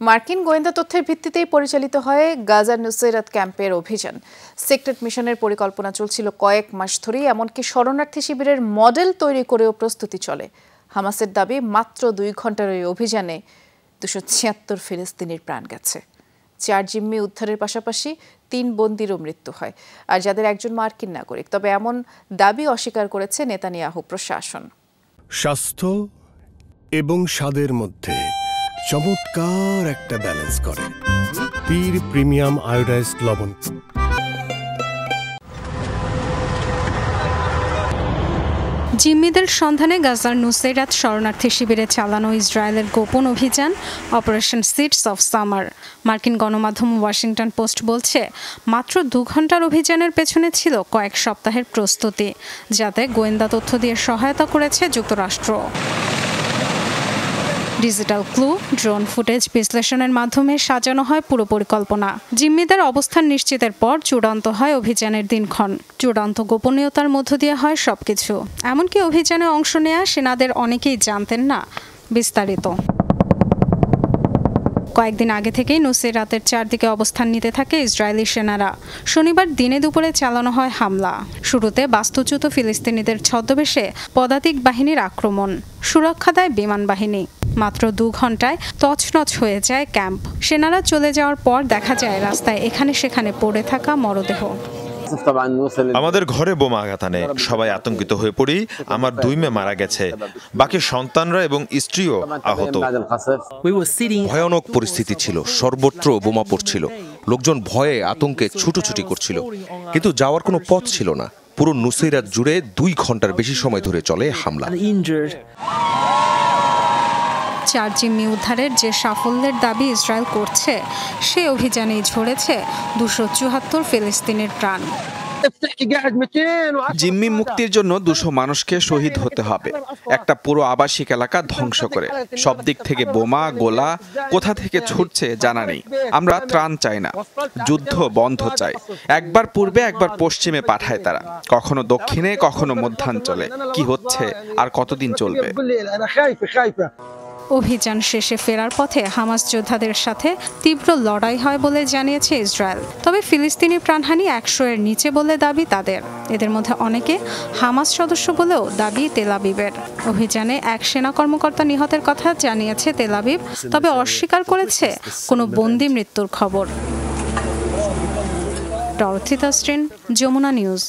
মার্কিন গোয়েন্দা তথ্যের ভিত্তিতেই পরিচালিত হয় গাজার নুসরাত ক্যাম্পের অভিযান। সিক্রেট মিশনের পরিকল্পনা চলছিল কয়েক মাস ধরেই, এমনকি শরণার্থী শিবিরের মডেল তৈরি করেও প্রস্তুতি চলে। হামাসের দাবি, মাত্র 2 ঘন্টার ওই অভিযানে 276 ফিলিস্তিনির প্রাণ গেছে। 4 জিম্মি উদ্ধারের পাশাপাশি 3 বন্দীরও মৃত্যু হয়, আর যাদের একজন মার্কিন নাগরিক। তবে এমন দাবি অস্বীকার করেছে নেতানিয়াহু প্রশাসন। স্বাস্থ্য এবং স্বাদের মধ্যে চমৎকার একটা ব্যালেন্স করে পীর প্রিমিয়াম আয়োডাইজড লবণ। জিম্মিদের সন্ধানে গাজার নুসরাত শরণার্থী শিবিরে চালানো ইসরায়েলের গোপন অভিযান অপারেশন সিডস অফ সামার। মার্কিন গণমাধ্যম ওয়াশিংটন পোস্ট বলছে, মাত্র 2 ঘন্টার অভিযানের পেছনে ছিল কয়েক সপ্তাহের প্রস্তুতি, যাতে গোয়েন্দা তথ্য দিয়ে সহায়তা করেছে যুক্তরাষ্ট্র। ডিজিটাল ক্লু, ড্রোন ফুটেজ বিশ্লেষণের মাধ্যমে সাজানো হয় পুরো পরিকল্পনা। জিম্মিদের অবস্থান নিশ্চিতের পর চূড়ান্ত হয় অভিযানের দিনক্ষণ। চূড়ান্ত গোপনীয়তার মধ্য দিয়ে হয় সবকিছু। এমনকি অভিযানে অংশ নেওয়া সেনাদের অনেকেই জানতেন না বিস্তারিত। কয়েকদিন আগে থেকেই নুসরাতের চারদিকে অবস্থান নিতে থাকে ইসরায়েলি সেনারা। শনিবার দিনে দুপুরে চালানো হয় হামলা। শুরুতে বাস্তুচ্যুত ফিলিস্তিনিদের ছদ্মবেশে পদাতিক বাহিনীর আক্রমণ, সুরক্ষা দেয় বিমান বাহিনী। মাত্র 2 ঘন্টায় তছনছ হয়ে যায় ক্যাম্প। সেনারা চলে যাওয়ার পর দেখা যায় রাস্তায় এখানে সেখানে পড়ে থাকা মরদেহ। আমাদের ঘরে বোমা আঘাত আনে, সবাই আতঙ্কিত হয়ে পড়ি। আমার 2 মেয়ে মারা গেছে, বাকি সন্তানরা এবং স্ত্রীও আহত। ভয়ানক পরিস্থিতি ছিল, সর্বত্র বোমা পড়ছিল। লোকজন ভয়ে আতঙ্কে ছুটোছুটি করছিল, কিন্তু যাওয়ার কোনো পথ ছিল না। পুরো নুসরাত জুড়ে 2 ঘন্টার বেশি সময় ধরে চলে হামলা। 4 জিম্মি উদ্ধারের যে সাফল্যের দাবি ইসরায়েল করছে, সে অভিযানেই ঝরেছে 274 ফিলিস্তিনির প্রাণ। জিম্মি মুক্তির জন্য 200 মানুষকে শহীদ হতে হবে, একটা পুরো আবাসিক এলাকা ধ্বংস করে। সব দিক থেকে বোমা গোলা কোথা থেকে ছুটছে জানা নেই। আমরা ত্রাণ চাই না, যুদ্ধ বন্ধ চাই। একবার পূর্বে একবার পশ্চিমে পাঠায় তারা, কখনো দক্ষিণে কখনো মধ্যাঞ্চলে। কি হচ্ছে আর কতদিন চলবে? অভিযান শেষে ফেরার পথে হামাস যোদ্ধাদের সাথে তীব্র লড়াই হয় বলে জানিয়েছে ইসরায়েল। তবে ফিলিস্তিনি প্রাণহানি 100-এর নিচে বলে দাবি তাদের। এদের মধ্যে অনেকে হামাস সদস্য বলেও দাবি তেল আবিবের। অভিযানে 1 সেনা কর্মকর্তা নিহতের কথা জানিয়েছে তেল আবিব, তবে অস্বীকার করেছে কোনো বন্দী মৃত্যুর খবর। Dorothy Tasrin, Jamuna news.